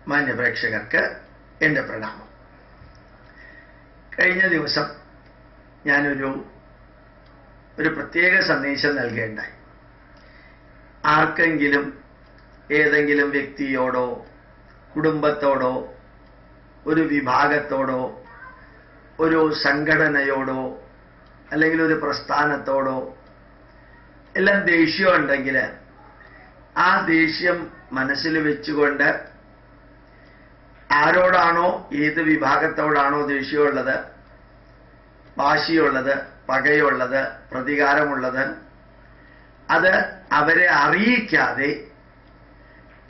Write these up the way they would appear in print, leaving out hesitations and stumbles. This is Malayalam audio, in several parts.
മാന്യപ്രേക്ഷകർക്ക് എൻ്റെ പ്രണാമം. കഴിഞ്ഞ ദിവസം ഞാനൊരു പ്രത്യേക സന്ദേശം നൽകേണ്ടായി. ആർക്കെങ്കിലും ഏതെങ്കിലും വ്യക്തിയോടോ കുടുംബത്തോടോ ഒരു വിഭാഗത്തോടോ ഒരു സംഘടനയോടോ അല്ലെങ്കിൽ ഒരു പ്രസ്ഥാനത്തോടോ എല്ലാം ദേഷ്യം ഉണ്ടെങ്കിൽ ആ ദേഷ്യം മനസ്സിൽ വെച്ചുകൊണ്ട് ആരോടാണോ ഏത് വിഭാഗത്തോടാണോ ദേഷ്യമുള്ളത്, വാശിയുള്ളത്, പകയുള്ളത്, പ്രതികാരമുള്ളത്, അത് അവരെ അറിയിക്കാതെ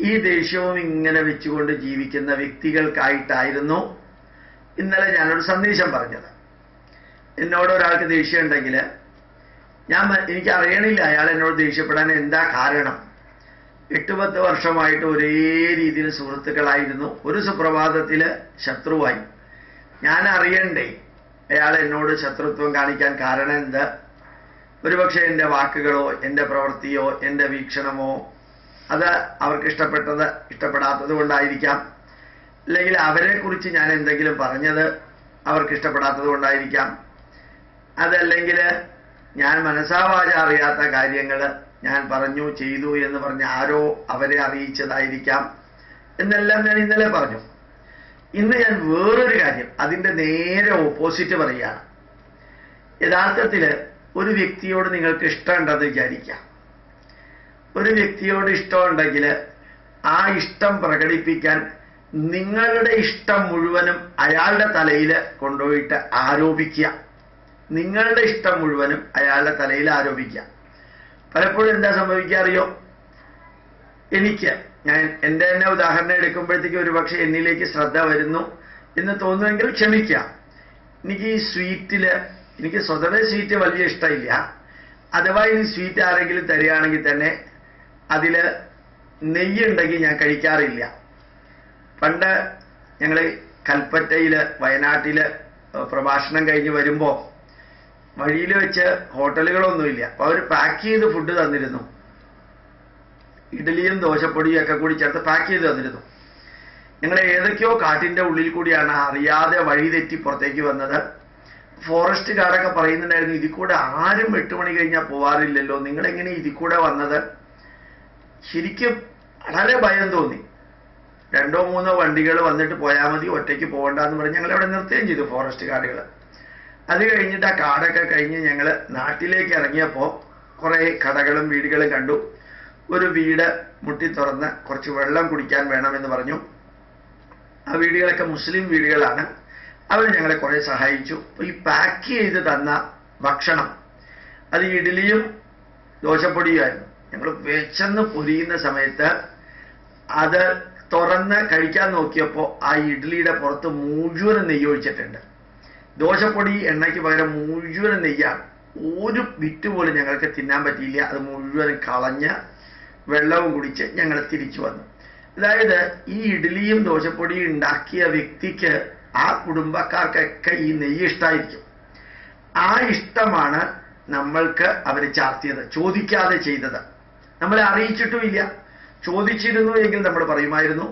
ഈ ദേഷ്യവും ഇങ്ങനെ വെച്ചുകൊണ്ട് ജീവിക്കുന്ന വ്യക്തികൾക്കായിട്ടായിരുന്നു ഇന്നലെ ഞാനൊരു സന്ദേശം പറഞ്ഞത്. എന്നോട് ഒരാൾക്ക് ദേഷ്യം ഉണ്ടെങ്കിൽ എനിക്ക് അറിയണില്ല അയാൾ എന്നോട് ദേഷ്യപ്പെടാൻ എന്താ കാരണം. 8-10 വർഷമായിട്ട് ഒരേ രീതിയിൽ സുഹൃത്തുക്കളായിരുന്നു. ഒരു സുപ്രഭാതത്തിൽ ശത്രുവായി. ഞാൻ അറിയണ്ടേ അയാൾ എന്നോട് ശത്രുത്വം കാണിക്കാൻ കാരണം എന്ത്? ഒരുപക്ഷെ എൻ്റെ വാക്കുകളോ എൻ്റെ പ്രവൃത്തിയോ എൻ്റെ വീക്ഷണമോ അത് അവർക്ക് ഇഷ്ടപ്പെടാത്തത് കൊണ്ടായിരിക്കാം. അല്ലെങ്കിൽ അവരെക്കുറിച്ച് ഞാൻ എന്തെങ്കിലും പറഞ്ഞത് അവർക്ക് ഇഷ്ടപ്പെടാത്തത് കൊണ്ടായിരിക്കാം. അതല്ലെങ്കിൽ ഞാൻ മനസ്സാവാച അറിയാത്ത കാര്യങ്ങൾ ഞാൻ പറഞ്ഞു ചെയ്തു എന്ന് പറഞ്ഞ് ആരോ അവരെ അറിയിച്ചതായിരിക്കാം എന്നെല്ലാം ഞാൻ ഇന്നലെ പറഞ്ഞു. ഇന്ന് ഞാൻ വേറൊരു കാര്യം, അതിൻ്റെ നേരെ ഓപ്പോസിറ്റ് പറയുകയാണ്. യഥാർത്ഥത്തിൽ ഒരു വ്യക്തിയോട് നിങ്ങൾക്ക് ഇഷ്ടമുണ്ടെന്ന് വിചാരിക്കാം. ഒരു വ്യക്തിയോട് ഇഷ്ടമുണ്ടെങ്കിൽ ആ ഇഷ്ടം പ്രകടിപ്പിക്കാൻ നിങ്ങളുടെ ഇഷ്ടം മുഴുവനും അയാളുടെ തലയിൽ കൊണ്ടുപോയിട്ട് ആരോപിക്കുക. നിങ്ങളുടെ ഇഷ്ടം മുഴുവനും അയാളുടെ തലയിൽ ആരോപിക്കുക. പലപ്പോഴും എന്താ സംഭവിക്കാറിയോ? ഞാൻ എൻ്റെ തന്നെ ഉദാഹരണം എടുക്കുമ്പോഴത്തേക്ക് ഒരുപക്ഷെ എന്നിലേക്ക് ശ്രദ്ധ വരുന്നു എന്ന് തോന്നുമെങ്കിൽ ക്ഷമിക്കാം. എനിക്ക് സ്വതവേ സ്വീറ്റ് വലിയ ഇഷ്ടമില്ല. അഥവാ ഇനി സ്വീറ്റ് ആരെങ്കിലും തരികയാണെങ്കിൽ തന്നെ അതിൽ നെയ്യുണ്ടെങ്കിൽ ഞാൻ കഴിക്കാറില്ല. പണ്ട് ഞങ്ങൾ കൽപ്പറ്റയിൽ വയനാട്ടിൽ പ്രഭാഷണം കഴിഞ്ഞ് വരുമ്പോൾ വഴിയിൽ വെച്ച് ഹോട്ടലുകളൊന്നുമില്ല. അപ്പോൾ അവർ പാക്ക് ചെയ്ത് ഫുഡ് തന്നിരുന്നു. ഇഡ്ഡലിയും ദോശപ്പൊടിയും ഒക്കെ കൂടി ചേർത്ത് പാക്ക് ചെയ്ത് തന്നിരുന്നു. ഞങ്ങൾ ഏതൊക്കെയോ കാട്ടിൻ്റെ ഉള്ളിൽ കൂടിയാണ് അറിയാതെ വഴി തെറ്റി പുറത്തേക്ക് വന്നത്. ഫോറസ്റ്റ് ഗാർഡൊക്കെ പറയുന്നുണ്ടായിരുന്നു, ഇതിൽ കൂടെ ആരും 8 മണി കഴിഞ്ഞാൽ പോവാറില്ലല്ലോ, നിങ്ങളെങ്ങനെ ഇതിൽ കൂടെ വന്നത്? ശരിക്കും വളരെ ഭയം തോന്നി. 2-3 വണ്ടികൾ വന്നിട്ട് പോയാൽ മതി, ഒറ്റയ്ക്ക് പോകണ്ടെന്ന് പറഞ്ഞ് ഞങ്ങൾ അവിടെ നിർത്തുകയും ചെയ്തു ഫോറസ്റ്റ് ഗാർഡുകൾ. അത് കഴിഞ്ഞിട്ട് ആ കാടൊക്കെ കഴിഞ്ഞ് ഞങ്ങൾ നാട്ടിലേക്ക് ഇറങ്ങിയപ്പോൾ കുറേ കടകളും വീടുകളും കണ്ടു. ഒരു വീട് മുട്ടി തുറന്ന് കുറച്ച് വെള്ളം കുടിക്കാൻ വേണമെന്ന് പറഞ്ഞു. ആ വീടുകളൊക്കെ മുസ്ലിം വീടുകളാണ്. അവർ ഞങ്ങളെ കുറേ സഹായിച്ചു. അപ്പോൾ ഈ പാക്ക് ചെയ്ത് തന്ന ഭക്ഷണം അത് ഇഡ്ഡലിയും ദോശപ്പൊടിയുമായിരുന്നു. ഞങ്ങൾ വിശന്ന് പൊരിയുന്ന സമയത്ത് അത് തുറന്ന് കഴിക്കാൻ നോക്കിയപ്പോൾ ആ ഇഡ്ഡലിയുടെ പുറത്ത് മുഴുവൻ നെയ്യ് ഒഴിച്ചിട്ടുണ്ട്. ദോശപ്പൊടി എണ്ണയ്ക്ക് പകരം മുഴുവൻ നെയ്യാണ്. ഒരു ബിറ്റ് പോലും ഞങ്ങൾക്ക് തിന്നാൻ പറ്റിയില്ല. അത് മുഴുവൻ കളഞ്ഞ് വെള്ളവും കുടിച്ച് ഞങ്ങൾ തിരിച്ചു വന്നു. അതായത് ഈ ഇഡ്ഡലിയും ദോശപ്പൊടിയും ഉണ്ടാക്കിയ വ്യക്തിക്ക്, ആ കുടുംബക്കാർക്കൊക്കെ ഈ നെയ്യ് ഇഷ്ടമായിരിക്കും. ആ ഇഷ്ടമാണ് നമ്മൾക്ക് അവർ ചാർത്തിയത്, ചോദിക്കാതെ ചെയ്തത്. നമ്മളെ അറിയിച്ചിട്ടുമില്ല. ചോദിച്ചിരുന്നു എങ്കിൽ നമ്മൾ പറയുമായിരുന്നു,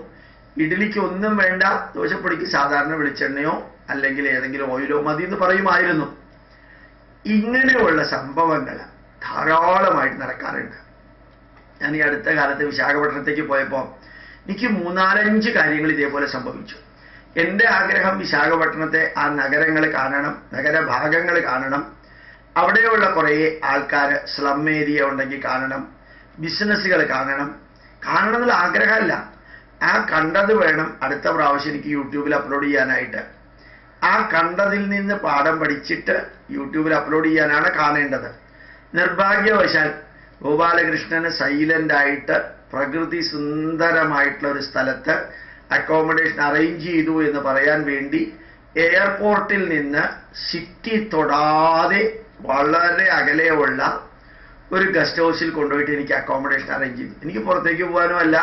ഇഡ്ഡലിക്ക് ഒന്നും വേണ്ട, ദോശപ്പൊടിക്ക് സാധാരണ വെളിച്ചെണ്ണയോ അല്ലെങ്കിൽ ഏതെങ്കിലും ഓയിലോ മതി എന്ന് പറയുമായിരുന്നു. ഇങ്ങനെയുള്ള സംഭവങ്ങൾ ധാരാളമായിട്ട് നടക്കാറുണ്ട്. ഞാൻ ഈ അടുത്ത കാലത്ത് വിശാഖപട്ടണത്തേക്ക് പോയപ്പോൾ എനിക്ക് 3-4-5 കാര്യങ്ങൾ ഇതേപോലെ സംഭവിച്ചു. എൻ്റെ ആഗ്രഹം വിശാഖപട്ടണത്തെ ആ നഗരങ്ങൾ കാണണം, നഗരഭാഗങ്ങൾ കാണണം, അവിടെയുള്ള കുറേ ആൾക്കാർ, സ്ലം ഏരിയ ഉണ്ടെങ്കിൽ കാണണം, ബിസിനസ്സുകൾ കാണണം എന്നുള്ള ആഗ്രഹമല്ല. ആ കണ്ടത് വേണം അടുത്ത പ്രാവശ്യം എനിക്ക് യൂട്യൂബിൽ അപ്ലോഡ് ചെയ്യാനായിട്ട്. ആ കണ്ടതിൽ നിന്ന് പാഠം പഠിച്ചിട്ട് യൂട്യൂബിൽ അപ്ലോഡ് ചെയ്യാനാണ് കാണേണ്ടത്. നിർഭാഗ്യവശാൽ ഗോപാലകൃഷ്ണന് സൈലൻ്റായിട്ട് പ്രകൃതി സുന്ദരമായിട്ടുള്ള ഒരു സ്ഥലത്ത് അക്കോമഡേഷൻ അറേഞ്ച് ചെയ്തു എന്ന് പറയാൻ വേണ്ടി എയർപോർട്ടിൽ നിന്ന് സിറ്റി തൊടാതെ വളരെ അകലെയുള്ള ഒരു ഗസ്റ്റ് ഹൗസിൽ കൊണ്ടുപോയിട്ട് എനിക്ക് അക്കോമഡേഷൻ അറേഞ്ച് ചെയ്തു. എനിക്ക് പുറത്തേക്ക് പോകാനും അല്ല,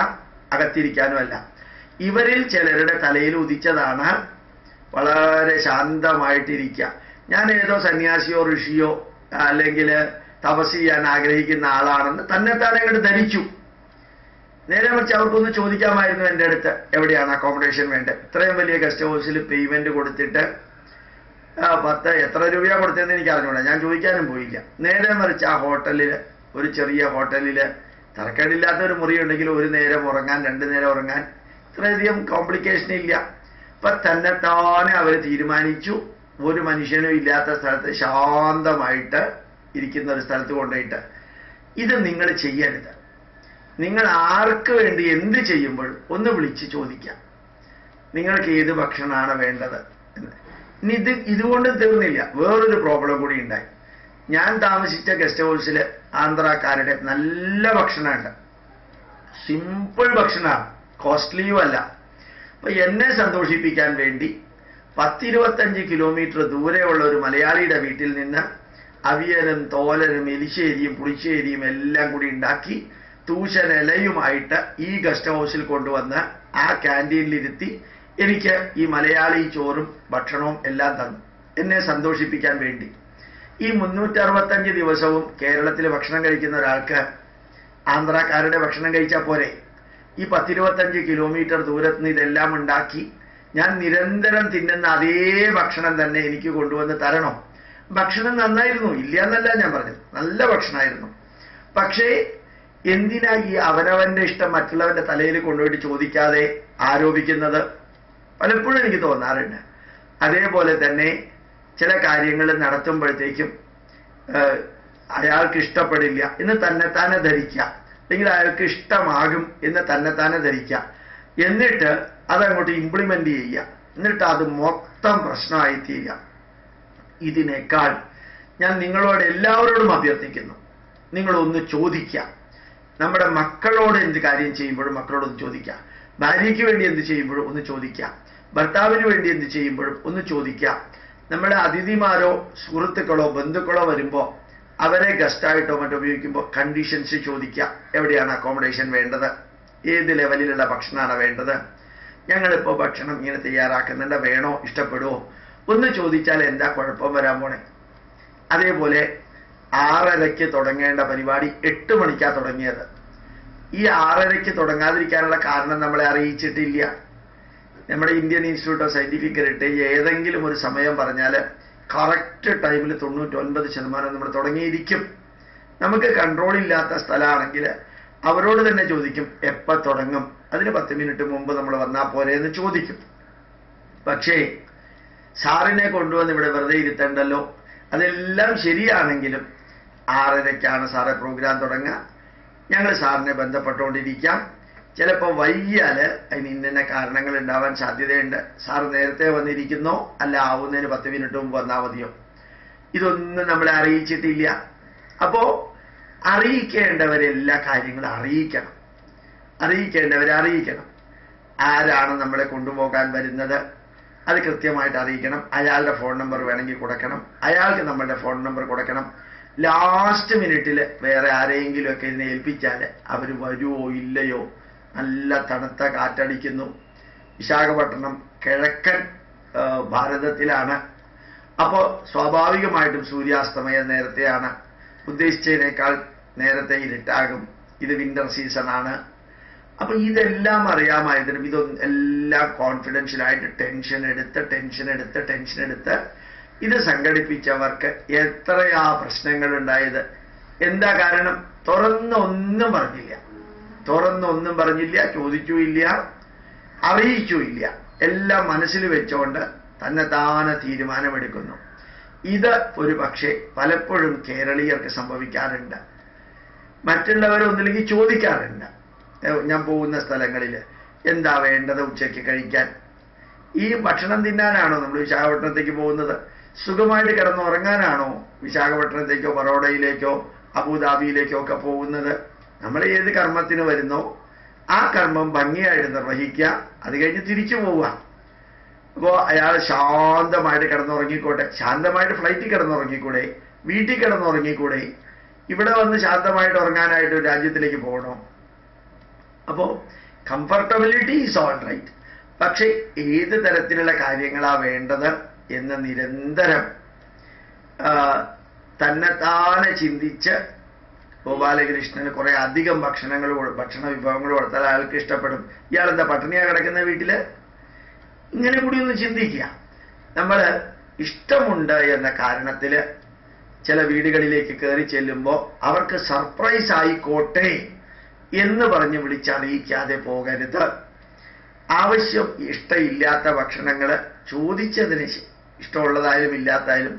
അകത്തിരിക്കാനും അല്ല. ഇവരിൽ ചിലരുടെ തലയിൽ ഉദിച്ചതാണ് വളരെ ശാന്തമായിട്ടിരിക്കുക. ഞാൻ ഏതോ സന്യാസിയോ ഋഷിയോ അല്ലെങ്കിൽ തപസ് ചെയ്യാൻ ആഗ്രഹിക്കുന്ന ആളാണെന്ന് തന്നെത്താനെ അങ്ങോട്ട് ധരിച്ചു. നേരെ മറിച്ച് അവർക്കൊന്ന് ചോദിക്കാമായിരുന്നു എൻ്റെ അടുത്ത് എവിടെയാണ് അക്കോമഡേഷൻ വേണ്ടത്. ഇത്രയും വലിയ ഗസ്റ്റ് ഹൗസിൽ പേയ്മെന്റ് കൊടുത്തിട്ട് 10 എത്ര രൂപയാണ് കൊടുത്തതെന്ന് എനിക്ക് അറിഞ്ഞൂടാ, ഞാൻ ചോദിക്കാനും പോയില്ല. നേരെ മറിച്ച് ആ ഹോട്ടലിൽ, ഒരു ചെറിയ ഹോട്ടലിൽ തരക്കേടില്ലാത്ത ഒരു മുറി ഉണ്ടെങ്കിൽ ഒരു നേരം ഉറങ്ങാൻ, 2 നേരം ഉറങ്ങാൻ ഇത്രയധികം കോംപ്ലിക്കേഷൻ ഇല്ല. അപ്പൊ തന്നെത്താനെ അവർ തീരുമാനിച്ചു, ഒരു മനുഷ്യനും ഇല്ലാത്ത സ്ഥലത്ത് ശാന്തമായിട്ട് ഇരിക്കുന്ന ഒരു സ്ഥലത്ത് കൊണ്ടുപോയിട്ട് ഇത് നിങ്ങൾ ചെയ്യരുത്. നിങ്ങൾ ആർക്ക് വേണ്ടി എന്ത് ചെയ്യുമ്പോഴും ഒന്ന് വിളിച്ച് ചോദിക്കാം, നിങ്ങൾക്ക് ഏത് ഭക്ഷണമാണ് വേണ്ടത് എന്ന്. ഇനി ഇതുകൊണ്ട് തീർന്നില്ല, വേറൊരു പ്രോബ്ലം കൂടി ഉണ്ടായി. ഞാൻ താമസിച്ച ഗസ്റ്റ് ഹൗസിൽ ആന്ധ്രാക്കാരുടെ നല്ല ഭക്ഷണമുണ്ട്, സിമ്പിൾ ഭക്ഷണമാണ്, കോസ്റ്റ്ലിയും അല്ല. അപ്പൊ എന്നെ സന്തോഷിപ്പിക്കാൻ വേണ്ടി 10-25 കിലോമീറ്റർ ദൂരെയുള്ള ഒരു മലയാളിയുടെ വീട്ടിൽ നിന്ന് അവിയലും തോലനും എലിശ്ശേരിയും പുളിശ്ശേരിയും എല്ലാം കൂടി ഉണ്ടാക്കി തൂശനിലയുമായിട്ട് ഈ ഗസ്റ്റ് ഹൗസിൽ കൊണ്ടുവന്ന് ആ ക്യാൻറ്റീനിലിരുത്തി എനിക്ക് ഈ മലയാളി ചോറും ഭക്ഷണവും എല്ലാം തന്നു, എന്നെ സന്തോഷിപ്പിക്കാൻ വേണ്ടി. ഈ 365 ദിവസവും കേരളത്തിൽ ഭക്ഷണം കഴിക്കുന്ന ഒരാൾക്ക് ആന്ധ്രാക്കാരുടെ ഭക്ഷണം കഴിച്ചാൽ പോരെ? ഈ 10-25 കിലോമീറ്റർ ദൂരത്ത് നിന്ന് ഇതെല്ലാം ഉണ്ടാക്കി ഞാൻ നിരന്തരം തിന്നുന്ന അതേ ഭക്ഷണം തന്നെ എനിക്ക് കൊണ്ടുവന്ന് തരണോ? ഭക്ഷണം നന്നായിരുന്നു, ഇല്ല എന്നല്ല ഞാൻ പറഞ്ഞത്, നല്ല ഭക്ഷണമായിരുന്നു. പക്ഷേ എന്തിനാ ഈ അവനവന്റെ ഇഷ്ടം മറ്റുള്ളവന്റെ തലയിൽ കൊണ്ടുപോയിട്ട് ചോദിക്കാതെ ആരോപിക്കുന്നത്? പലപ്പോഴും എനിക്ക് തോന്നാറുണ്ട്. അതേപോലെ തന്നെ ചില കാര്യങ്ങൾ നടത്തുമ്പോഴത്തേക്കും അയാൾക്ക് ഇഷ്ടപ്പെടില്ല എന്ന് തന്നെത്താനെ ധരിക്കുക, അല്ലെങ്കിൽ അയാൾക്ക് ഇഷ്ടമാകും എന്ന് തന്നെത്താനെ ധരിക്കുക, എന്നിട്ട് അതങ്ങോട്ട് ഇംപ്ലിമെന്റ് ചെയ്യുക, എന്നിട്ട് അത് മൊത്തം പ്രശ്നമായി തീരുക. ഇതിനേക്കാൾ ഞാൻ നിങ്ങളോട് എല്ലാവരോടും അഭ്യർത്ഥിക്കുന്നു, നിങ്ങളൊന്ന് ചോദിക്കുക. നമ്മുടെ മക്കളോട് എന്ത് കാര്യം ചെയ്യുമ്പോഴും മക്കളോടൊന്ന് ചോദിക്കുക, ഭാര്യയ്ക്ക് വേണ്ടി എന്ത് ചെയ്യുമ്പോഴും ഒന്ന് ചോദിക്കുക, ഭർത്താവിന് വേണ്ടി എന്ത് ചെയ്യുമ്പോഴും ഒന്ന് ചോദിക്കുക. നമ്മുടെ അതിഥിമാരോ സുഹൃത്തുക്കളോ ബന്ധുക്കളോ വരുമ്പോൾ അവരെ ഗസ്റ്റായിട്ടോ മറ്റോ ഉപയോഗിക്കുമ്പോൾ കണ്ടീഷൻസ് ചോദിക്കുക. എവിടെയാണ് അക്കോമഡേഷൻ വേണ്ടത്, ഏത് ലെവലിലുള്ള ഭക്ഷണമാണ് വേണ്ടത്, ഞങ്ങളിപ്പോൾ ഭക്ഷണം ഇങ്ങനെ തയ്യാറാക്കുന്നുണ്ട്, വേണോ, ഇഷ്ടപ്പെടുമോ ഒന്ന് ചോദിച്ചാൽ എന്താ കുഴപ്പം വരാൻ പോണേ? അതേപോലെ 6:30 തുടങ്ങേണ്ട പരിപാടി 8 മണിക്കാണ് തുടങ്ങിയത്. ഈ 6:30 തുടങ്ങാതിരിക്കാനുള്ള കാരണം നമ്മളെ അറിയിച്ചിട്ടില്ല. നമ്മുടെ Indian institute of scientific heritage ഏതെങ്കിലും ഒരു സമയം പറഞ്ഞാൽ കറക്റ്റ് ടൈമിൽ 99% നമ്മൾ തുടങ്ങിയിരിക്കും. നമുക്ക് കൺട്രോൾ ഇല്ലാത്ത സ്ഥലമാണെങ്കിൽ അവരോട് തന്നെ ചോദിക്കും എപ്പോൾ തുടങ്ങും, അതിന് 10 മിനിറ്റ് മുമ്പ് നമ്മൾ വന്നാൽ പോരെ എന്ന് ചോദിക്കും. പക്ഷേ സാറിനെ കൊണ്ടുവന്ന് ഇവിടെ വെറുതെ ഇരുത്തണ്ടല്ലോ. അതെല്ലാം ശരിയാണെങ്കിലും 6:30 സാറെ പ്രോഗ്രാം തുടങ്ങുക, ഞങ്ങൾ സാറിനെ ബന്ധപ്പെട്ടുകൊണ്ടിരിക്കാം. ചിലപ്പോൾ വൈകിയാൽ അതിന് ഇന്ന കാരണങ്ങൾ ഉണ്ടാവാൻ സാധ്യതയുണ്ട്. സാർ നേരത്തെ വന്നിരിക്കുന്നോ അല്ല ആവുന്നതിന് 10 മിനിറ്റ് മുമ്പ് വന്നാൽ മതിയോ? ഇതൊന്നും നമ്മളെ അറിയിച്ചിട്ടില്ല. അപ്പോൾ അറിയിക്കേണ്ടവരെല്ലാ കാര്യങ്ങളും അറിയിക്കണം, അറിയിക്കേണ്ടവരെ അറിയിക്കണം. ആരാണ് നമ്മളെ കൊണ്ടുപോകാൻ വരുന്നത് അത് കൃത്യമായിട്ട് അറിയിക്കണം. അയാളുടെ ഫോൺ നമ്പർ വേണമെങ്കിൽ കൊടുക്കണം, അയാൾക്ക് നമ്മളുടെ ഫോൺ നമ്പർ കൊടുക്കണം. ലാസ്റ്റ് മിനിറ്റിൽ വേറെ ആരെങ്കിലുമൊക്കെ ഇതിനെ ഏൽപ്പിച്ചാൽ അവർ വരുമോ ഇല്ലയോ? നല്ല തണുത്ത കാറ്റടിക്കുന്നു. വിശാഖപട്ടണം കിഴക്കൻ ഭാരതത്തിലാണ്. അപ്പോൾ സ്വാഭാവികമായിട്ടും സൂര്യാസ്തമയം നേരത്തെയാണ്, ഉദ്ദേശിച്ചതിനേക്കാൾ നേരത്തെ ഇരുട്ടാകും. ഇത് വിന്റർ സീസണാണ്. അപ്പൊ ഇതെല്ലാം അറിയാമായതിനും ഇതെല്ലാം കോൺഫിഡൻഷ്യലായിട്ട് ടെൻഷൻ എടുത്ത് ഇത് സംഘടിപ്പിച്ചവർക്ക് എത്രയാ പ്രശ്നങ്ങൾ ഉണ്ടായത്. എന്താ കാരണം? തുറന്നൊന്നും പറഞ്ഞില്ല, ചോദിച്ചുമില്ല, അറിയിച്ചുമില്ല. എല്ലാം മനസ്സിൽ വെച്ചുകൊണ്ട് തന്നെത്താനെ തീരുമാനമെടുക്കുന്നു. ഇത് ഒരു പക്ഷേ പലപ്പോഴും കേരളീയർക്ക് സംഭവിക്കാറുണ്ട്. മറ്റുള്ളവരൊന്നില്ലെങ്കിൽ ചോദിക്കാറുണ്ട്. ഞാൻ പോകുന്ന സ്ഥലങ്ങളിൽ എന്താ വേണ്ടത് ഉച്ചയ്ക്ക് കഴിക്കാൻ? ഈ ഭക്ഷണം തിന്നാനാണോ നമ്മൾ വിശാഖപട്ടണത്തേക്ക് പോകുന്നത്? സുഖമായിട്ട് കിടന്നുറങ്ങാനാണോ വിശാഖപട്ടണത്തേക്കോ ബറോഡയിലേക്കോ അബുദാബിയിലേക്കോ ഒക്കെ പോകുന്നത്? നമ്മൾ ഏത് കർമ്മത്തിന് വരുന്നോ ആ കർമ്മം ഭംഗിയായിട്ട് നിർവഹിക്കുക, അത് കഴിഞ്ഞ് തിരിച്ചു പോവുക. അപ്പോൾ അയാൾ ശാന്തമായിട്ട് കിടന്നുറങ്ങിക്കോട്ടെ. ശാന്തമായിട്ട് ഫ്ലൈറ്റിൽ കിടന്നുറങ്ങിക്കൂടെ? വീട്ടിൽ കിടന്നുറങ്ങിക്കൂടെ? ഇവിടെ വന്ന് ശാന്തമായിട്ട് ഉറങ്ങാനായിട്ട് ഒരു രാജ്യത്തിലേക്ക് പോകണോ? അപ്പോൾ കംഫർട്ടബിലിറ്റി ഈസ് ഓൾ റൈറ്റ്. പക്ഷെ ഏത് തരത്തിലുള്ള കാര്യങ്ങളാ വേണ്ടത് എന്ന് നിരന്തരം തന്നെത്താനെ ചിന്തിച്ച് ഗോപാലകൃഷ്ണന് കുറെ അധികം ഭക്ഷണ വിഭവങ്ങൾ കൊടുത്താൽ അയാൾക്ക് ഇഷ്ടപ്പെടും. ഇയാളെന്താ പട്ടിണിയാ കിടക്കുന്ന വീട്ടില്? ഇങ്ങനെ കൂടി ഒന്ന് ചിന്തിക്കുക. നമ്മൾ ഇഷ്ടമുണ്ട് എന്ന കാരണത്തില് ചില വീടുകളിലേക്ക് കയറി ചെല്ലുമ്പോൾ അവർക്ക് സർപ്രൈസ് ആയിക്കോട്ടെ എന്ന് പറഞ്ഞ് വിളിച്ചറിയിക്കാതെ പോകരുത്. ആവശ്യം ഇഷ്ടമില്ലാത്ത ഭക്ഷണങ്ങൾ ചോദിച്ചതിന് ഇഷ്ടമുള്ളതായാലും ഇല്ലാത്തായാലും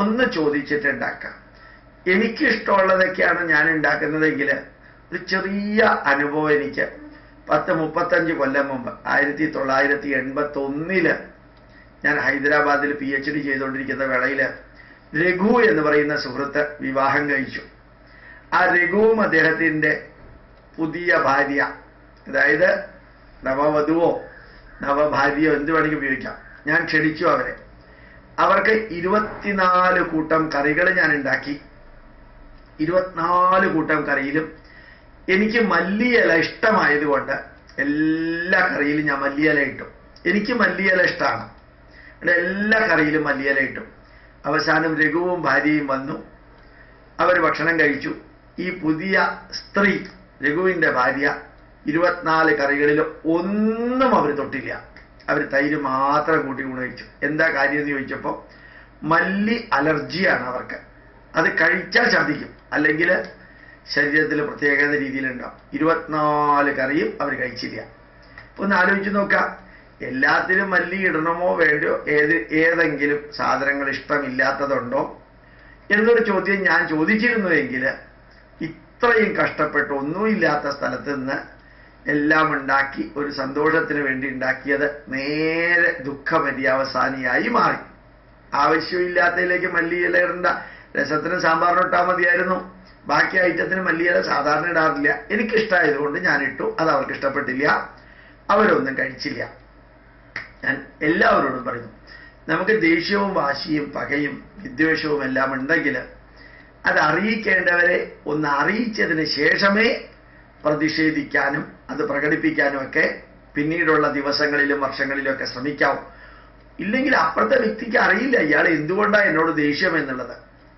ഒന്ന് ചോദിച്ചിട്ടുണ്ടാക്കാം. എനിക്കിഷ്ടമുള്ളതൊക്കെയാണ് ഞാൻ ഉണ്ടാക്കുന്നതെങ്കിൽ ഒരു ചെറിയ അനുഭവം എനിക്ക് 35 കൊല്ലം മുമ്പ് 1981 ഞാൻ ഹൈദരാബാദിൽ PhD ചെയ്തുകൊണ്ടിരിക്കുന്ന വേളയിൽ രഘു എന്ന് പറയുന്ന സുഹൃത്ത് വിവാഹം കഴിച്ചു. ആ രഘുവും അദ്ദേഹത്തിൻ്റെ പുതിയ ഭാര്യ, അതായത് നവവധുവോ നവഭാര്യയോ എന്ത് വേണമെങ്കിൽ ഉപയോഗിക്കാം, ഞാൻ ക്ഷണിച്ചു അവരെ. അവർക്ക് 24 കൂട്ടം കറികൾ ഞാൻ ഉണ്ടാക്കി. 24 കൂട്ടം കറിയിലും എനിക്ക് മല്ലിയില ഇഷ്ടമായതുകൊണ്ട് എല്ലാ കറിയിലും ഞാൻ മല്ലിയില ഇട്ടു. എനിക്ക് മല്ലിയില ഇഷ്ടമാണ്. എല്ലാ കറിയിലും മല്ലിയില ഇട്ടു. അവസാനം രഘുവും ഭാര്യയും വന്നു. അവർ ഭക്ഷണം കഴിച്ചു. ഈ പുതിയ സ്ത്രീ, രഘുവിൻ്റെ ഭാര്യ, 24 കറികളിൽ ഒന്നും അവർ തൊട്ടില്ല. അവർ തൈര് മാത്രം കൂട്ടി കഴിച്ചു. എന്താ കാര്യം എന്ന് ചോദിച്ചപ്പോൾ മല്ലി അലർജിയാണ് അവർക്ക്. അത് കഴിച്ചാൽ ഛർദ്ദിക്കും, അല്ലെങ്കിൽ ശരീരത്തിൽ പ്രത്യേക രീതിയിലുണ്ടാവും. 24 കറിയും അവർ കഴിച്ചില്ല. ഒന്ന് ആലോചിച്ച് നോക്കാം, എല്ലാത്തിലും മല്ലി ഇടണമോ വേണ്ടയോ, ഏതെങ്കിലും സാധനങ്ങൾ ഇഷ്ടമില്ലാത്തതുണ്ടോ എന്നൊരു ചോദ്യം ഞാൻ ചോദിച്ചിരുന്നുവെങ്കിൽ ഇത്രയും കഷ്ടപ്പെട്ട് ഒന്നുമില്ലാത്ത സ്ഥലത്ത് നിന്ന് എല്ലാം ഉണ്ടാക്കി ഒരു സന്തോഷത്തിന് വേണ്ടി ഉണ്ടാക്കിയത് നേരെ ദുഃഖപര്യവസാനിയായി മാറി. ആവശ്യമില്ലാത്തതിലേക്ക് മല്ലിയില ഇടണ്ട. രസത്തിന് സാമ്പാറിനിട്ടാൽ മതിയായിരുന്നു. ബാക്കി ഐറ്റത്തിന് മല്ലിയില സാധാരണ ഇടാറില്ല. എനിക്കിഷ്ടമായതുകൊണ്ട് ഞാൻ ഇട്ടു. അത് അവർക്ക് ഇഷ്ടപ്പെട്ടില്ല, അവരൊന്നും കഴിച്ചില്ല. ഞാൻ എല്ലാവരോടും പറയുന്നു, നമുക്ക് ദേഷ്യവും വാശിയും പകയും വിദ്വേഷവും എല്ലാം ഉണ്ടെങ്കിൽ അത് അറിയിക്കേണ്ടവരെ ഒന്ന് അറിയിച്ചതിന് ശേഷമേ പ്രതിഷേധിക്കാനും അത് പ്രകടിപ്പിക്കാനും ഒക്കെ പിന്നീടുള്ള ദിവസങ്ങളിലും വർഷങ്ങളിലും ഒക്കെ ശ്രമിക്കാവും. ഇല്ലെങ്കിൽ അപ്പുറത്തെ വ്യക്തിക്ക് അറിയില്ല ഇയാൾ എന്തുകൊണ്ടാണ് എന്നോട് ദേഷ്യം എന്നുള്ളത്.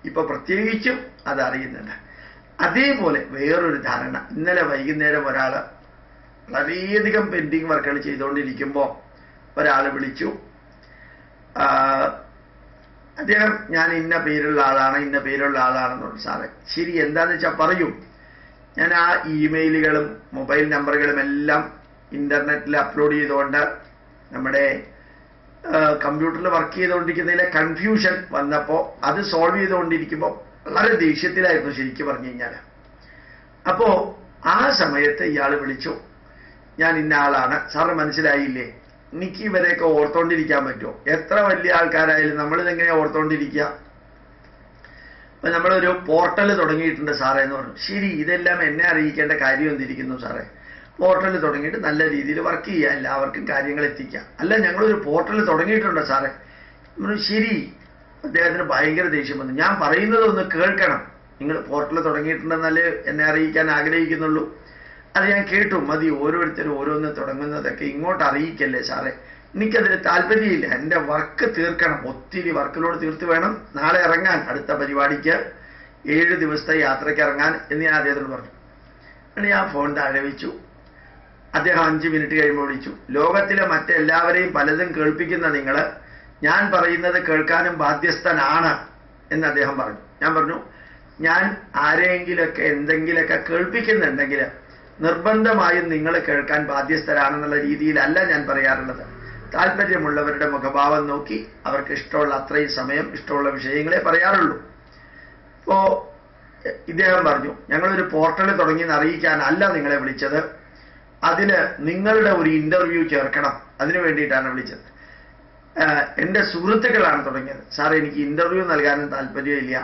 ഇപ്പൊ പ്രത്യേകിച്ചും അത് അറിയുന്നുണ്ട്. അതേപോലെ വേറൊരു ധാരണ, ഇന്നലെ വൈകുന്നേരം ഒരാൾ വളരെയധികം പെൻഡിങ് വർക്കുകൾ ചെയ്തുകൊണ്ടിരിക്കുമ്പോൾ ഒരാൾ വിളിച്ചു. അദ്ദേഹം ഞാൻ ഇന്ന പേരുള്ള ആളാണെന്ന് പറഞ്ഞു. സാറേ ശരി, എന്താണെന്ന് വെച്ചാൽ പറയൂ. ഞാൻ ആ ഇമെയിലുകളും മൊബൈൽ നമ്പറുകളും എല്ലാം ഇന്റർനെറ്റിൽ അപ്ലോഡ് ചെയ്തുകൊണ്ട് നമ്മുടെ കമ്പ്യൂട്ടറിൽ വർക്ക് ചെയ്തുകൊണ്ടിരിക്കുന്നതിലെ കൺഫ്യൂഷൻ വന്നപ്പോൾ അത് സോൾവ് ചെയ്തുകൊണ്ടിരിക്കുമ്പോൾ വളരെ ദേഷ്യത്തിലായിരുന്നു ശരിക്കും പറഞ്ഞു കഴിഞ്ഞാൽ. അപ്പോ ആ സമയത്ത് ഇയാൾ വിളിച്ചു, ഞാൻ ഇന്ന ആളാണ്, സാറ് മനസ്സിലായില്ലേ? എനിക്ക് ഇവരെയൊക്കെ ഓർത്തോണ്ടിരിക്കാൻ പറ്റുമോ? എത്ര വലിയ ആൾക്കാരായാലും നമ്മളിതെങ്ങനെയാ ഓർത്തോണ്ടിരിക്കുക? അപ്പൊ നമ്മളൊരു പോർട്ടൽ തുടങ്ങിയിട്ടുണ്ട് സാറേ എന്ന് പറഞ്ഞു. ശരി, ഇതെല്ലാം എന്നെ അറിയിക്കേണ്ട കാര്യം എന്തിരിക്കുന്നു സാറേ? പോർട്ടൽ തുടങ്ങിയിട്ട് നല്ല രീതിയിൽ വർക്ക് ചെയ്യുക, എല്ലാവർക്കും കാര്യങ്ങൾ എത്തിക്കുക. അല്ല, ഞങ്ങളൊരു പോർട്ടൽ തുടങ്ങിയിട്ടുണ്ടോ സാറേ? ശരി. അദ്ദേഹത്തിന് ഭയങ്കര ദേഷ്യം വന്നു. ഞാൻ പറയുന്നതൊന്ന് കേൾക്കണം. നിങ്ങൾ പോർട്ടൽ തുടങ്ങിയിട്ടുണ്ടെന്നല്ലേ എന്നെ അറിയിക്കാൻ ആഗ്രഹിക്കുന്നുള്ളൂ. അത് ഞാൻ കേട്ടു, മതി. ഓരോരുത്തരും ഓരോന്ന് തുടങ്ങുന്നതൊക്കെ ഇങ്ങോട്ട് അറിയിക്കല്ലേ സാറേ, എനിക്കതിന് താല്പര്യമില്ല. എൻ്റെ വർക്ക് തീർക്കണം, ഒത്തിരി വർക്കിലോട് തീർത്ത് വേണം നാളെ ഇറങ്ങാൻ, അടുത്ത പരിപാടിക്ക് 7 ദിവസത്തെ യാത്രയ്ക്ക് ഇറങ്ങാൻ എന്ന് ഞാൻ അദ്ദേഹത്തോട് പറഞ്ഞു. ഞാൻ ഫോൺ താഴെ വെച്ചു. അദ്ദേഹം 5 മിനിറ്റ് കഴിയുമ്പോൾ വിളിച്ചു. ലോകത്തിലെ മറ്റെല്ലാവരെയും പലതും കേൾപ്പിക്കുന്ന നിങ്ങൾ ഞാൻ പറയുന്നത് കേൾക്കാനും ബാധ്യസ്ഥനാണ് എന്ന് അദ്ദേഹം പറഞ്ഞു. ഞാൻ പറഞ്ഞു, ഞാൻ ആരെങ്കിലൊക്കെ എന്തെങ്കിലുമൊക്കെ കേൾപ്പിക്കുന്നുണ്ടെങ്കിൽ നിർബന്ധമായും നിങ്ങൾ കേൾക്കാൻ ബാധ്യസ്ഥരാണെന്നുള്ള രീതിയിലല്ല ഞാൻ പറയാറുള്ളത്. താല്പര്യമുള്ളവരുടെ മുഖഭാവം നോക്കി അവർക്ക് ഇഷ്ടമുള്ള അത്രയും സമയം ഇഷ്ടമുള്ള വിഷയങ്ങളെ പറയാറുള്ളൂ. ഇപ്പോ ഇദ്ദേഹം പറഞ്ഞു, ഞങ്ങളൊരു പോർട്ടൽ തുടങ്ങിയെന്ന് അറിയിക്കാനല്ല നിങ്ങളെ വിളിച്ചത്, അതിന് നിങ്ങളുടെ ഒരു ഇന്റർവ്യൂ ചേർക്കണം, അതിനു വേണ്ടിയിട്ടാണ് വിളിച്ചത്. എൻ്റെ സുഹൃത്തുക്കളാണ് തുടങ്ങിയത്. സാർ, എനിക്ക് ഇന്റർവ്യൂ നൽകാനും താല്പര്യമില്ല,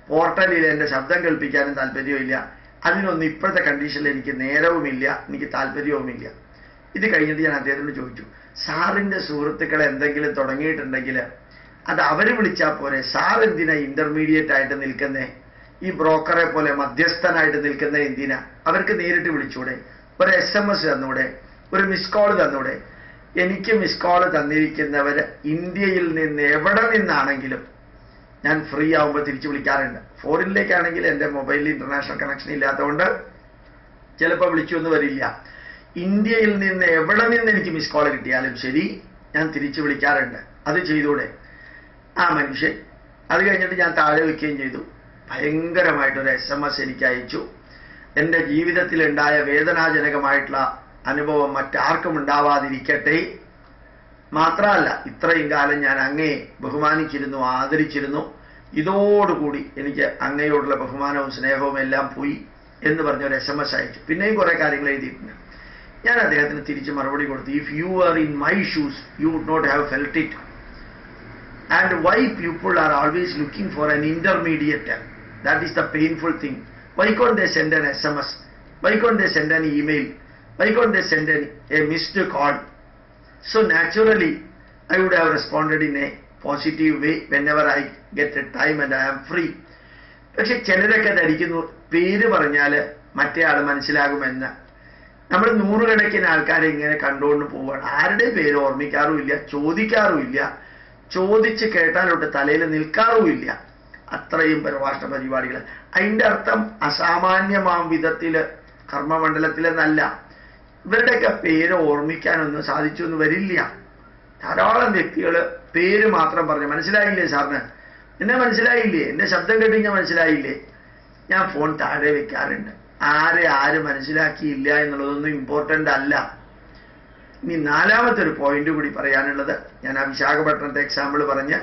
പോർട്ടലിൽ എൻ്റെ ശബ്ദം കേൾപ്പിക്കാനും താല്പര്യമില്ല, അതിനൊന്നും ഇപ്പോഴത്തെ കണ്ടീഷനിൽ എനിക്ക് നേരവുമില്ല, എനിക്ക് താല്പര്യവുമില്ല. ഇത് കഴിഞ്ഞിട്ട് ഞാൻ അദ്ദേഹത്തോട് ചോദിച്ചു, സാറിൻ്റെ സുഹൃത്തുക്കളെ എന്തെങ്കിലും തുടങ്ങിയിട്ടുണ്ടെങ്കിൽ അത് അവർ വിളിച്ചാൽ പോരെ, സാർ എന്തിനാ ഇന്റർമീഡിയറ്റ് ആയിട്ട് നിൽക്കുന്നേ? ഈ ബ്രോക്കറെ പോലെ മധ്യസ്ഥനായിട്ട് നിൽക്കുന്ന എന്തിനാ? അവർക്ക് നേരിട്ട് വിളിച്ചൂടെ? ഒരു SMS തന്നൂടെ? ഒരു മിസ് കോൾ തന്നൂടെ? എനിക്ക് മിസ് കോൾ തന്നിരിക്കുന്നവർ ഇന്ത്യയിൽ നിന്ന് എവിടെ നിന്നാണെങ്കിലും ഞാൻ ഫ്രീ ആവുമ്പോൾ തിരിച്ചു വിളിക്കാറുണ്ട്. ഫോറിനിലേക്കാണെങ്കിൽ എൻ്റെ മൊബൈലിൽ ഇന്റർനാഷണൽ കണക്ഷൻ ഇല്ലാത്തതുകൊണ്ട് ചിലപ്പോൾ വിളിച്ചൊന്നും വരില്ല. ഇന്ത്യയിൽ നിന്ന് എവിടെ നിന്ന് എനിക്ക് മിസ് കോൾ കിട്ടിയാലും ശരി, ഞാൻ തിരിച്ചു വിളിക്കാറുണ്ട്. അത് ചെയ്തൂടെ? ആ മനുഷ്യൻ അത് കഴിഞ്ഞിട്ട് ഞാൻ താഴെ വയ്ക്കുകയും ചെയ്തു. ഭയങ്കരമായിട്ടൊരു SMS എനിക്ക് അയച്ചു. എൻ്റെ ജീവിതത്തിലുണ്ടായ വേദനാജനകമായിട്ടുള്ള അനുഭവം മറ്റാർക്കും ഉണ്ടാവാതിരിക്കട്ടെ. മാത്രമല്ല, ഇത്രയും കാലം ഞാൻ അങ്ങയെ ബഹുമാനിച്ചിരുന്നു, ആദരിച്ചിരുന്നു. ഇതോടുകൂടി എനിക്ക് അങ്ങയോടുള്ള ബഹുമാനവും സ്നേഹവും എല്ലാം പോയി എന്ന് പറഞ്ഞൊരു SMS അയച്ചു. പിന്നെയും കുറെ കാര്യങ്ങൾ എഴുതിയിട്ടുണ്ട്. ഞാൻ അദ്ദേഹത്തിന് തിരിച്ച് മറുപടി കൊടുത്തു. If you are in my shoes you would not have felt it. And why people are always looking for an intermediate? That is the painful thing. Why can't they send an SMS? Why can't they send an email? Why can't they send a missed call? So naturally, I would have responded in a positive way whenever I get a time and I am free. പക്ഷെ ചിലരൊക്കെ ധരിക്കുന്നു പേര് പറഞ്ഞാൽ മറ്റേ ആൾ മനസ്സിലാകുമെന്ന്. നമ്മൾ നൂറുകണക്കിന് ആൾക്കാരെ ഇങ്ങനെ കണ്ടുകൊണ്ട് പോവുകയാണ്. ആരുടെ പേര് ഓർമ്മിക്കാറുമില്ല, ചോദിക്കാറുമില്ല, ചോദിച്ച് കേട്ടാലോട്ട് തലയിൽ നിൽക്കാറുമില്ല. അത്രയും പ്രഭാഷണ പരിപാടികൾ. അതിൻ്റെ അർത്ഥം അസാമാന്യമാം വിധത്തിൽ കർമ്മമണ്ഡലത്തിലെന്നല്ല. ഇവരുടെയൊക്കെ പേര് ഓർമ്മിക്കാനൊന്നും സാധിച്ചൊന്നും വരില്ല. ധാരാളം വ്യക്തികൾ പേര് മാത്രം പറഞ്ഞു. മനസ്സിലായില്ലേ സാറിന്? എന്നെ മനസ്സിലായില്ലേ? എൻ്റെ ശബ്ദം കേട്ടിങ്ങനെ മനസ്സിലായില്ലേ? ഞാൻ ഫോൺ താഴെ വെക്കാറുണ്ട്. ആര് മനസ്സിലാക്കിയില്ല എന്നുള്ളതൊന്നും ഇമ്പോർട്ടൻ്റ് അല്ല. ഇനി നാലാമത്തെ ഒരു പോയിന്റ് കൂടി പറയാനുള്ളത്, ഞാൻ ആ വിശാഖപട്ടണത്തെ എക്സാമ്പിൾ പറഞ്ഞ്,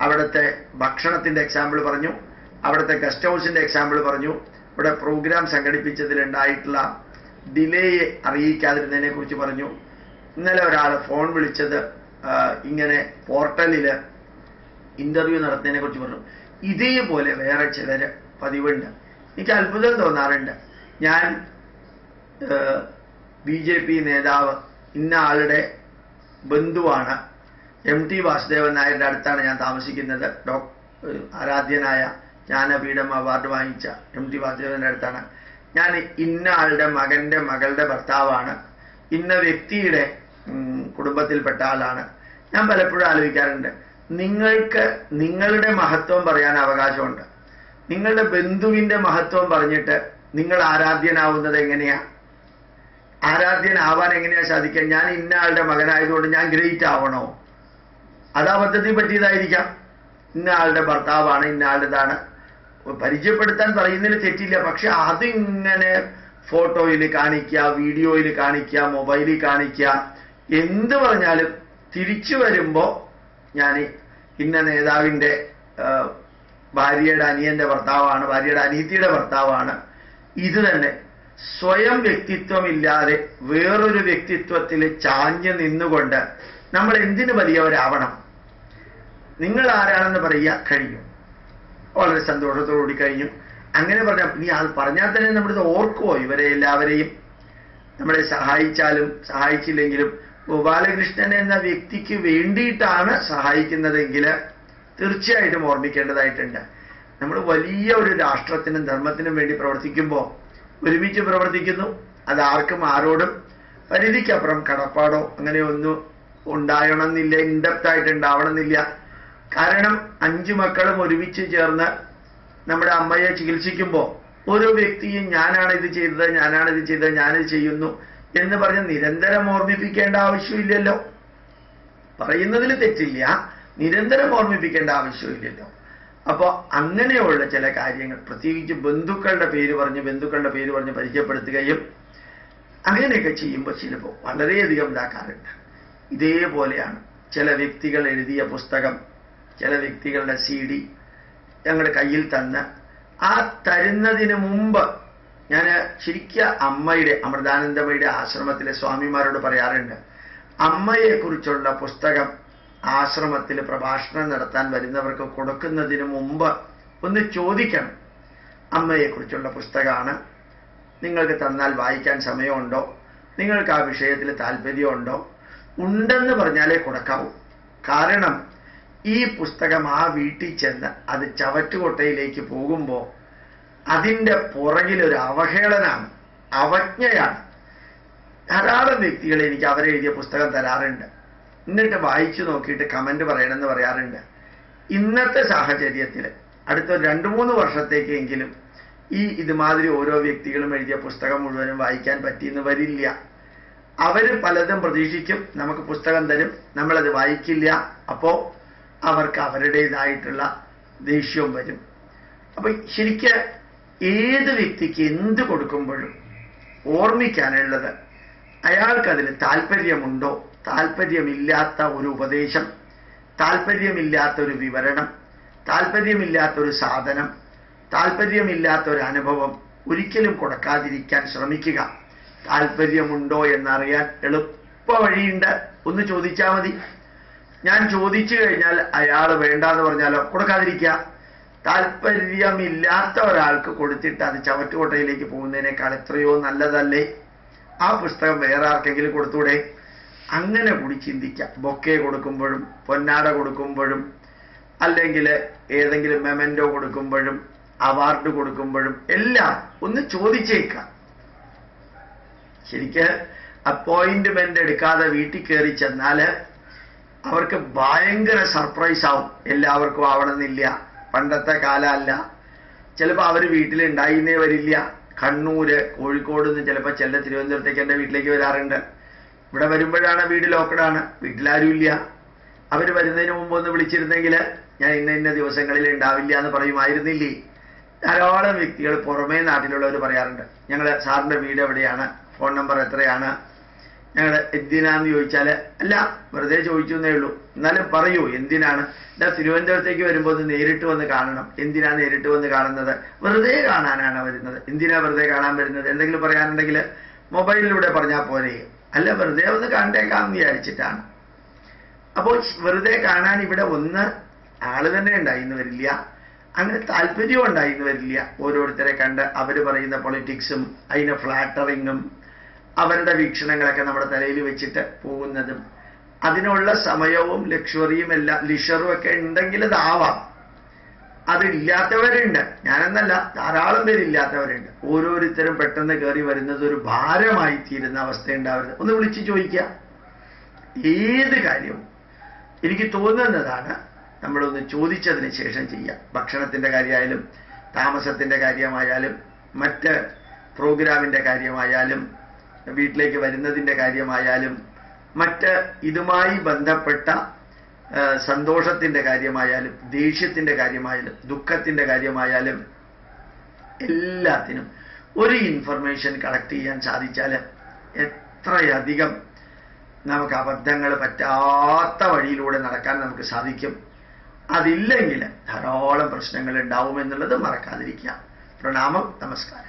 അവിടുത്തെ ഭക്ഷണത്തിൻ്റെ എക്സാമ്പിൾ പറഞ്ഞു, അവിടുത്തെ ഗസ്റ്റ് ഹൗസിൻ്റെ എക്സാമ്പിൾ പറഞ്ഞു, ഇവിടെ പ്രോഗ്രാം സംഘടിപ്പിച്ചതിലുണ്ടായിട്ടുള്ള ഡിലേയെ അറിയിക്കാതിരുന്നതിനെ കുറിച്ച് പറഞ്ഞു. ഇന്നലെ ഒരാൾ ഫോൺ വിളിച്ചത് ഇങ്ങനെ പോർട്ടലിൽ ഇന്റർവ്യൂ നടത്തുന്നതിനെ കുറിച്ച് പറഞ്ഞു. ഇതേപോലെ വേറെ ചിലർ പതിവുണ്ട്. എനിക്ക് അത്ഭുതം തോന്നാറുണ്ട്. ഞാൻ BJP നേതാവ് ഇന്ന ആളുടെ ബന്ധുവാണ്, MT വാസുദേവൻ നായരുടെ അടുത്താണ് ഞാൻ താമസിക്കുന്നത്, ആരാധ്യനായ ജ്ഞാനപീഠം അവാർഡ് വാങ്ങിച്ച MT വാസുദേവൻ്റെ അടുത്താണ്. ഞാൻ ഇന്ന ആളുടെ മകൻ്റെ മകളുടെ ഭർത്താവാണ്, ഇന്ന വ്യക്തിയുടെ കുടുംബത്തിൽപ്പെട്ട ആളാണ്. ഞാൻ പലപ്പോഴും ആലോചിക്കാറുണ്ട്, നിങ്ങൾക്ക് നിങ്ങളുടെ മഹത്വം പറയാൻ അവകാശമുണ്ട്. നിങ്ങളുടെ ബന്ധുവിൻ്റെ മഹത്വം പറഞ്ഞിട്ട് നിങ്ങൾ ആരാധ്യനാവുന്നത് എങ്ങനെയാ? ആരാധ്യനാവാൻ എങ്ങനെയാ സാധിക്കുക? ഞാൻ ഇന്ന ആളുടെ മകനായതുകൊണ്ട് ഞാൻ ഗ്രേറ്റ് ആവണോ? അത് അബദ്ധത്തിൽ പറ്റിയതായിരിക്കാം. ഇന്ന ആളുടെ ഭർത്താവാണ്, ഇന്ന ആളുടേതാണ്, പരിചയപ്പെടുത്താൻ പറയുന്നതിൽ തെറ്റില്ല. പക്ഷെ അതിങ്ങനെ ഫോട്ടോയിൽ കാണിക്കുക, വീഡിയോയിൽ കാണിക്കുക, മൊബൈലിൽ കാണിക്കുക, എന്ത് പറഞ്ഞാലും തിരിച്ചു വരുമ്പോൾ ഞാൻ ഇന്ന നേതാവിൻ്റെ ഭാര്യയുടെ അനിയൻ്റെ ഭർത്താവാണ്, ഭാര്യയുടെ അനിയത്തിയുടെ ഭർത്താവാണ്. ഇത് തന്നെ സ്വയം വ്യക്തിത്വമില്ലാതെ വേറൊരു വ്യക്തിത്വത്തിൽ ചാഞ്ഞു നിന്നുകൊണ്ട് നമ്മൾ എന്തിനു വലിയവരാവണം? നിങ്ങൾ ആരാണെന്ന് പറയുക, കഴിഞ്ഞു. വളരെ സന്തോഷത്തോടുകൂടി കഴിഞ്ഞു. അങ്ങനെ പറഞ്ഞാൽ നീ അത് പറഞ്ഞാൽ തന്നെ നമ്മളിത് ഓർക്കുമോ? ഇവരെ എല്ലാവരെയും നമ്മളെ സഹായിച്ചാലും സഹായിച്ചില്ലെങ്കിലും ഗോപാലകൃഷ്ണൻ എന്ന വ്യക്തിക്ക് വേണ്ടിയിട്ടാണ് സഹായിക്കുന്നതെങ്കിൽ തീർച്ചയായിട്ടും ഓർമ്മിക്കേണ്ടതായിട്ടുണ്ട്. നമ്മൾ വലിയ ഒരു രാഷ്ട്രത്തിനും ധർമ്മത്തിനും വേണ്ടി പ്രവർത്തിക്കുമ്പോൾ ഒരുമിച്ച് പ്രവർത്തിക്കുന്നു. അത് ആർക്കും ആരോടും പരിധിക്കപ്പുറം കടപ്പാടോ അങ്ങനെയൊന്നും ഉണ്ടാകണമെന്നില്ല, ഇൻഡെപ്തായിട്ട് ഉണ്ടാവണമെന്നില്ല. കാരണം 5 മക്കളും ഒരുമിച്ച് ചേർന്ന് നമ്മുടെ അമ്മയെ ചികിത്സിക്കുമ്പോൾ ഓരോ വ്യക്തിയും ഞാനാണ് ഇത് ചെയ്തത്, ഞാനിത് ചെയ്യുന്നു എന്ന് പറഞ്ഞ് നിരന്തരം ഓർമ്മിപ്പിക്കേണ്ട ആവശ്യമില്ലല്ലോ. പറയുന്നതിൽ തെറ്റില്ല, നിരന്തരം ഓർമ്മിപ്പിക്കേണ്ട ആവശ്യമില്ലല്ലോ. അപ്പോൾ അങ്ങനെയുള്ള ചില കാര്യങ്ങൾ, പ്രത്യേകിച്ച് ബന്ധുക്കളുടെ പേര് പറഞ്ഞ് പരിചയപ്പെടുത്തുകയും അങ്ങനെയൊക്കെ ചെയ്യുമ്പോൾ ചിലപ്പോൾ വളരെയധികം ഇതാക്കാറുണ്ട്. ഇതേപോലെയാണ് ചില വ്യക്തികൾ എഴുതിയ പുസ്തകം, ചില വ്യക്തികളുടെ CD ഞങ്ങളുടെ കയ്യിൽ തന്ന് ആ തരുന്നതിന് മുമ്പ് ഞാൻ ശരിക്കും അമ്മയുടെ, അമൃതാനന്ദമയുടെ ആശ്രമത്തിലെ സ്വാമിമാരോട് പറയാറുണ്ട്, അമ്മയെക്കുറിച്ചുള്ള പുസ്തകം ആശ്രമത്തിൽ പ്രഭാഷണം നടത്താൻ വരുന്നവർക്ക് കൊടുക്കുന്നതിന് മുമ്പ് ഒന്ന് ചോദിക്കണം. അമ്മയെക്കുറിച്ചുള്ള പുസ്തകമാണ്, നിങ്ങൾക്ക് തന്നാൽ വായിക്കാൻ സമയമുണ്ടോ? നിങ്ങൾക്ക് ആ വിഷയത്തിൽ താല്പര്യമുണ്ടോ? ഉണ്ടെന്ന് പറഞ്ഞാലേ കൊടുക്കാവൂ. കാരണം ഈ പുസ്തകം ആ വീട്ടിൽ ചെന്ന് അത് ചവറ്റുകൊട്ടയിലേക്ക് പോകുമ്പോൾ അതിൻ്റെ പുറകിലൊരു അവഹേളനാണ്, അവജ്ഞയാണ്. ധാരാളം വ്യക്തികൾ എനിക്ക് അവരെഴുതിയ പുസ്തകം തരാറുണ്ട്. എന്നിട്ട് വായിച്ചു നോക്കിയിട്ട് കമന്റ് പറയണമെന്ന് പറയാറുണ്ട്. ഇന്നത്തെ സാഹചര്യത്തിൽ അടുത്ത 2-3 വർഷത്തേക്കെങ്കിലും ഇതുമാതിരി ഓരോ വ്യക്തികളും എഴുതിയ പുസ്തകം മുഴുവനും വായിക്കാൻ പറ്റിയെന്ന് വരില്ല. അവർ പലതും പ്രതീക്ഷിക്കും, നമുക്ക് പുസ്തകം തരും, നമ്മളത് വായിക്കില്ല. അപ്പോൾ അവർക്ക് അവരുടേതായിട്ടുള്ള ദേഷ്യവും വരും. അപ്പൊ ശരിക്ക് ഏത് വ്യക്തിക്ക് എന്ത് കൊടുക്കുമ്പോഴും ഓർമ്മിക്കാനുള്ളത്, അയാൾക്കതിൽ താല്പര്യമുണ്ടോ, താല്പര്യമില്ലാത്ത ഒരു ഉപദേശം, താല്പര്യമില്ലാത്ത ഒരു വിവരണം, താല്പര്യമില്ലാത്ത ഒരു സാധനം, താല്പര്യമില്ലാത്ത ഒരു അനുഭവം ഒരിക്കലും കൊടുക്കാതിരിക്കാൻ ശ്രമിക്കുക. താല്പര്യമുണ്ടോ എന്നറിയാൻ എളുപ്പ വഴിയുണ്ട്. ഒന്ന് ചോദിച്ചാൽ മതി. ഞാൻ ചോദിച്ചു കഴിഞ്ഞാൽ അയാൾ വേണ്ടാന്ന് പറഞ്ഞാലോ കൊടുക്കാതിരിക്കുക. താല്പര്യമില്ലാത്ത ഒരാൾക്ക് കൊടുത്തിട്ട് അത് ചവറ്റുകൊട്ടയിലേക്ക് പോകുന്നതിനേക്കാൾ എത്രയോ നല്ലതല്ലേ? ആ പുസ്തകം വേറെ ആർക്കെങ്കിലും കൊടുത്തൂടെ? അങ്ങനെ കൂടി ചിന്തിക്കാം. ബൊക്കെ കൊടുക്കുമ്പോഴും പൊന്നാട കൊടുക്കുമ്പോഴും അല്ലെങ്കിൽ ഏതെങ്കിലും മെമൻറ്റോ കൊടുക്കുമ്പോഴും അവാർഡ് കൊടുക്കുമ്പോഴും എല്ലാം ഒന്ന് ചോദിച്ചേക്കാം. ശരിക്ക് അപ്പോയിന്റ്മെന്റ് എടുക്കാതെ വീട്ടിൽ കയറി ചെന്നാൽ അവർക്ക് ഭയങ്കര സർപ്രൈസ് ആവും. എല്ലാവർക്കും ആവണമെന്നില്ല, പണ്ടത്തെ കാലമല്ല. ചിലപ്പോൾ അവർ വീട്ടിലുണ്ടായിന്നേ വരില്ല. കണ്ണൂര് കോഴിക്കോട് നിന്ന് ചിലപ്പോൾ തിരുവനന്തപുരത്തേക്ക് എൻ്റെ വീട്ടിലേക്ക് വരാറുണ്ട്. ഇവിടെ വരുമ്പോഴാണ് വീട് ലോക്കഡാണ്, വീട്ടിലാരും ഇല്ല. അവർ വരുന്നതിന് മുമ്പ് ഒന്ന് വിളിച്ചിരുന്നെങ്കിൽ ഞാൻ ഇന്ന ദിവസങ്ങളിൽ ഉണ്ടാവില്ല എന്ന് പറയുമായിരുന്നില്ലേ? ധാരാളം വ്യക്തികൾ പുറമേ നാട്ടിലുള്ളവർ പറയാറുണ്ട്, ഞങ്ങൾ സാറിൻ്റെ വീട് എവിടെയാണ്, ഫോൺ നമ്പർ എത്രയാണ്, ഞങ്ങൾ എന്തിനാന്ന് ചോദിച്ചാൽ അല്ല വെറുതെ ചോദിച്ചു എന്നേ ഉള്ളൂ, എന്നാലും പറയൂ എന്തിനാണ്. തിരുവനന്തപുരത്തേക്ക് വരുമ്പോൾ ഒന്ന് നേരിട്ട് വന്ന് കാണണം. എന്തിനാ നേരിട്ട് വന്ന് കാണുന്നത്? വെറുതെ കാണാനാണ് വരുന്നത്. എന്തിനാ വെറുതെ കാണാൻ വരുന്നത്? എന്തെങ്കിലും പറയാനുണ്ടെങ്കിൽ മൊബൈലിലൂടെ പറഞ്ഞാൽ പോരെ, അല്ല വെറുതെ ഒന്ന് കണ്ടേക്കാമെന്ന് വിചാരിച്ചിട്ടാണ്. അപ്പോൾ വെറുതെ കാണാൻ ഇവിടെ ഒന്ന് ആള് തന്നെ ഉണ്ടായിന്ന് വരില്ല, അങ്ങനെ താല്പര്യവും ഉണ്ടായിന്ന് വരില്ല. ഓരോരുത്തരെ കണ്ട് അവർ പറയുന്ന പൊളിറ്റിക്സും അതിന് ഫ്ലാറ്ററിങ്ങും അവരുടെ വീക്ഷണങ്ങളൊക്കെ നമ്മുടെ തലയിൽ വെച്ചിട്ട് പോകുന്നതും അതിനുള്ള സമയവും ലക്ഷറിയും എല്ലാം ലിഷറും ഒക്കെ ഉണ്ടെങ്കിൽ അതാവാം. അതില്ലാത്തവരുണ്ട്, ഞാനെന്നല്ല, ധാരാളം പേരില്ലാത്തവരുണ്ട്. ഓരോരുത്തരും പെട്ടെന്ന് കയറി വരുന്നത് ഒരു ഭാരമായി തീരുന്ന അവസ്ഥ ഉണ്ടാവരുത്. ഒന്ന് വിളിച്ച് ചോദിക്കുക. ഏത് കാര്യവും എനിക്ക് തോന്നുന്നതാണ് നമ്മളൊന്ന് ചോദിച്ചതിന് ശേഷം ചെയ്യാം. ഭക്ഷണത്തിൻ്റെ കാര്യമായാലും താമസത്തിൻ്റെ കാര്യമായാലും മറ്റ് പ്രോഗ്രാമിൻ്റെ കാര്യമായാലും വീട്ടിലേക്ക് വരുന്നതിൻ്റെ കാര്യമായാലും മറ്റ് ഇതുമായി ബന്ധപ്പെട്ട സന്തോഷത്തിൻ്റെ കാര്യമായാലും ദേഷ്യത്തിൻ്റെ കാര്യമായാലും ദുഃഖത്തിൻ്റെ കാര്യമായാലും എല്ലാത്തിനും ഒരു ഇൻഫർമേഷൻ കളക്ട് ചെയ്യാൻ സാധിച്ചാൽ എത്രയധികം നമുക്ക് അബദ്ധങ്ങൾ പറ്റാത്ത വഴിയിലൂടെ നടക്കാൻ നമുക്ക് സാധിക്കും. അതില്ലെങ്കിൽ ധാരാളം പ്രശ്നങ്ങൾ ഉണ്ടാവുമെന്നുള്ളത് മറക്കാതിരിക്കുക. പ്രണാമം, നമസ്കാരം.